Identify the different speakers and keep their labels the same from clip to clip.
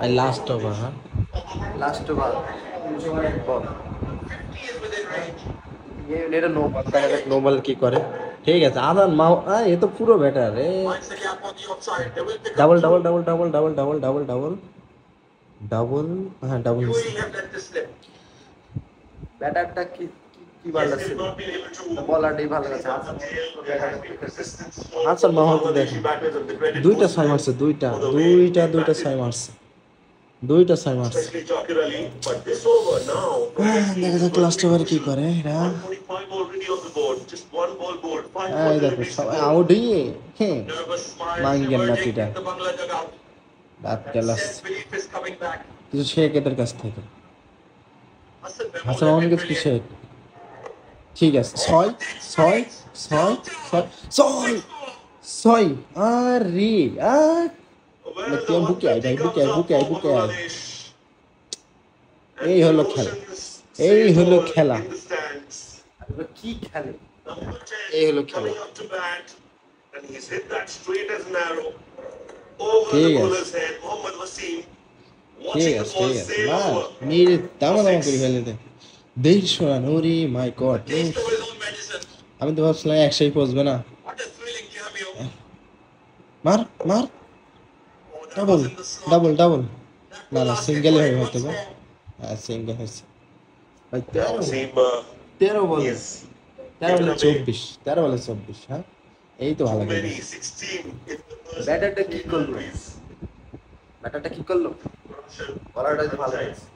Speaker 1: ভাই last over, হ্যাঁ
Speaker 2: last over বল এটা নো বল। দেখা যাক
Speaker 1: নো বল কি করে। ঠিক আছে, আদান মাও এ তো পুরো ব্যাটার রে। Double double double double double double double double double, হ্যাঁ ডাবল।
Speaker 2: ব্যাটারটা কি কি ভালো লাগছে, বলারটাই ভালো লাগছে।
Speaker 1: হাসান মাহমুদ দেখেন দুইটা ছয় মারছে, দুইটা দুইটা দুইটা ছয় মারছে, দুইটা ছয় মারছে। দেখা যাক লাস্ট ওভার কি করে এরা। এই দেখো সবাই আউট হয়ে মাঙ্গেন নাতিটা রাত গেলাস কিছু শেখ এদের কাছ থেকে। হাসান মাহমুদ কাছে কি শেখ? ঠিক আছে, ছয় ছয় ছয় ছয় ছয় ছয়। আরে আর বুকে আয় ভাই, বুকে আয়, বুকে আয়, বুকে আয়। এই হলো খেলা, এই হলো খেলা,
Speaker 2: কি খেলে,
Speaker 1: এই হলো খেলা। ঠিক আছে ঠিক আছে ঠিক আছে, না মেরে দামা দামা করে ফেলে দে। 150 রান, ওরে মাই গড। আমি তো ভাবছিলাম একশোই পৌঁছবে না। মার মার, ডাবল ডাবল ডাবল, না না সিঙ্গেলই হবে হয়তো বা। হ্যাঁ সিঙ্গেল হয়েছে ভাই। 13 বলে 24, 13 বলে 24, হ্যাঁ এই তো ভালো গেল।
Speaker 2: ব্যাটারটা কি করলো, ব্যাটারটা কি করলো, বলারটা তো ভালো লাগছে।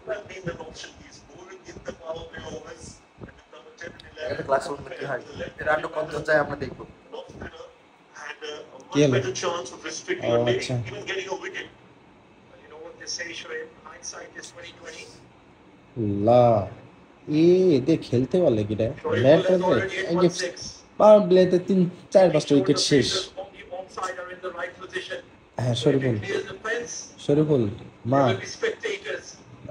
Speaker 2: একটা ক্লাস করতে কি হয়, রানটা কত যায় আমরা দেখবো।
Speaker 1: কি হলো? ও আচ্ছা, লা এদের খেলতে বলে কি রে ব্যাটার রে। এই যে পাওয়ার প্লেতে 3-4-5টা উইকেট শেষ। হ্যাঁ শরীফুল, শরীফুল মা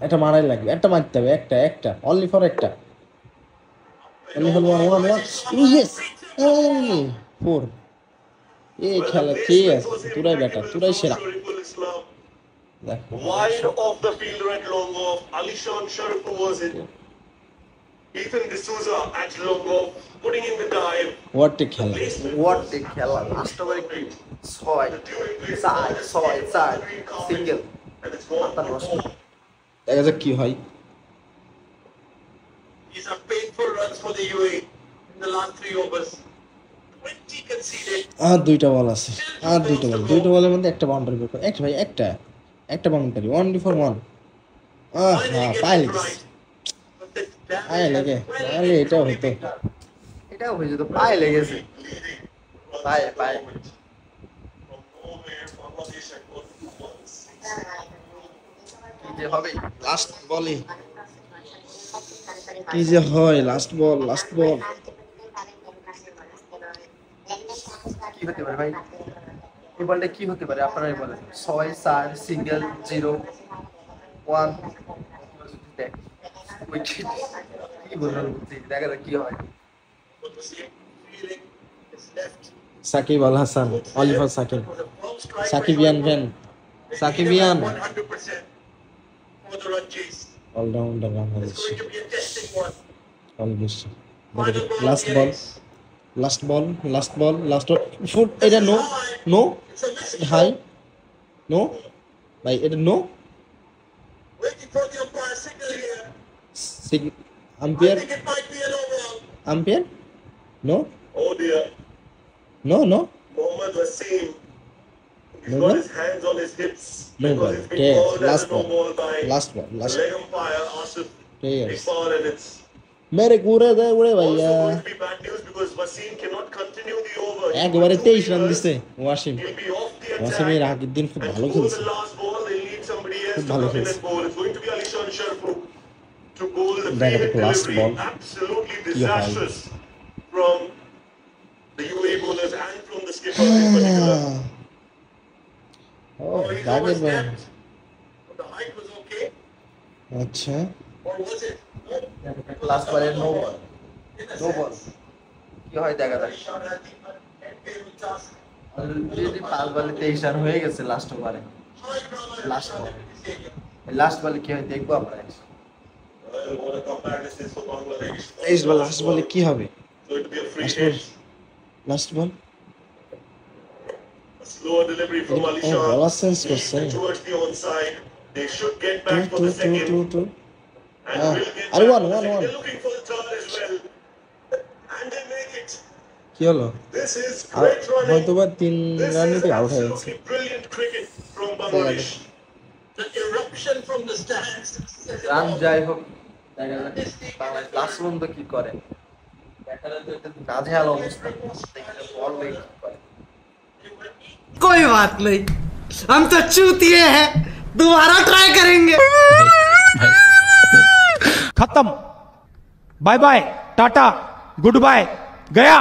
Speaker 1: একটা মারাই লাগবে, একটা মারতে হবে, একটা একটা অনলি ফর একটা, only for one one one. Yes, four. এই খেলা ঠিক আছে, তোরাই ব্যাটার, তোরাই সেরা। দেখ
Speaker 3: Wide off the fielder at long off, Alishan Shariful was it. Ethan D'Souza at long off, putting in the dive.
Speaker 1: What a খেলা,
Speaker 2: হোয়াট এ খেলা, লাস্ট ওভারে কি ছয় চার ছয় চার সিঙ্গেল, মাথা নষ্ট।
Speaker 1: দেখা যাক কি হয়।
Speaker 3: These are painful runs for the UAE in the last 3 overs. 20 conceded.
Speaker 1: আর দুইটা বল আছে, আর দুইটা বল, দুইটা বলের মধ্যে একটা বাউন্ডারি বের করে, একটা ভাই একটা একটা বাউন্ডারি, ওনলি ফর ওয়ান। হ্যাঁ পায়ে লেগেছে, পায়ে লেগে, আরে এটাও হতো।
Speaker 2: এটাও হয়ে যেত, পায়ে লেগেছে, পায়ে পায়ে। কি যে হবে
Speaker 1: লাস্ট বলে, কি যে হয়, লাস্ট বল, লাস্ট বল।
Speaker 2: কি হতে পারে ভাই, এই বলটা কি হতে পারে আপনারাই বলেন। ছয় চার সিঙ্গেল 0 1 উইকেট, কি বলবেন, দেখা যাক কি হয়।
Speaker 1: সাকিব আল হাসান, অলিভার সাকিব, সাকিবিয়ান ভ্যান, সাকিবিয়ান অলরাউন্ডার বাংলাদেশ অলবেশ। Last ball, last ball, last ball, last foot. এটা নো, নো হাই, নো ভাই, এটা no. Umpire, umpire no,
Speaker 3: Oh dear.
Speaker 1: No no
Speaker 3: Mohammad Wasim. He's
Speaker 1: No
Speaker 3: got
Speaker 1: ball?
Speaker 3: his hands on his hips.
Speaker 1: No
Speaker 3: because
Speaker 1: ball.
Speaker 3: it's been
Speaker 1: Okay,
Speaker 3: called as
Speaker 1: last
Speaker 3: a no
Speaker 1: ball.
Speaker 3: ball by
Speaker 1: Last ball,
Speaker 3: the
Speaker 1: last.
Speaker 3: leg umpire Asif
Speaker 1: Yes.
Speaker 3: Iqbal, and it's
Speaker 1: मेरे पूरे दे उड़े
Speaker 3: also
Speaker 1: भैया।
Speaker 3: going to be bad news because Wasim cannot continue the over.
Speaker 1: একবারে 23 run দিছে Wasim.
Speaker 3: He'll be off the
Speaker 1: ওয়াসিমের
Speaker 3: attack.
Speaker 1: আগের দিন খুব
Speaker 3: And
Speaker 1: ভালো
Speaker 3: to bowl
Speaker 1: খেলছে।
Speaker 3: the last ball, they need somebody else
Speaker 1: খুব
Speaker 3: to
Speaker 1: ভালো
Speaker 3: come in
Speaker 1: খেলছে।
Speaker 3: and bowl. It's going to be Alishan Sharfu to bowl the
Speaker 1: That
Speaker 3: free hit
Speaker 1: last
Speaker 3: delivery.
Speaker 1: ball.
Speaker 3: Absolutely
Speaker 1: Yeah.
Speaker 3: disastrous from the UAE bowlers and from the skipper in particular.
Speaker 1: O
Speaker 3: He's
Speaker 1: Zakir ভাই,
Speaker 3: overstepped. The height was okay,
Speaker 1: আচ্ছা
Speaker 3: or was it?
Speaker 2: Last বলে no ball, no ball, কি হয় দেখা যাক। Already 5 বলে 23 run হয়ে গেছে লাস্ট ওভারে, লাস্ট বল। লাস্ট বলে কি হয় দেখবো আমরা।
Speaker 3: What a comeback this is for Bangladesh.
Speaker 1: Last বলে কি হবে?
Speaker 3: Going to be a free
Speaker 1: last
Speaker 3: hit.
Speaker 1: বল
Speaker 3: A slower delivery from
Speaker 1: ও
Speaker 3: Alishan.
Speaker 1: বলার সেন্স করছে।
Speaker 3: Leaning towards the onside. They should get back for the second. And will get
Speaker 1: আরে
Speaker 3: back
Speaker 1: one
Speaker 3: for the
Speaker 1: one
Speaker 3: second.
Speaker 1: One
Speaker 3: They're looking for the third as well. And they make it.
Speaker 1: কি হলো?
Speaker 3: This is great running.
Speaker 1: হয়তো বা 3
Speaker 3: This
Speaker 1: রানেতে
Speaker 3: is
Speaker 1: out হয়ে গেছে।
Speaker 3: absolutely brilliant cricket from Bangladesh.
Speaker 4: The eruption from the stands.
Speaker 2: Run যাই হোক দেখা যাক বাংলাদেশ লাস্ট পর্যন্ত কি করে। নাজেহাল অবস্থা, বল নেই কি করে।
Speaker 5: कोई बात नहीं, हम तो चूतिए हैं, दोबारा ट्राई करेंगे।
Speaker 6: खत्म, बाय बाय, टाटा, गुड बाय, गया।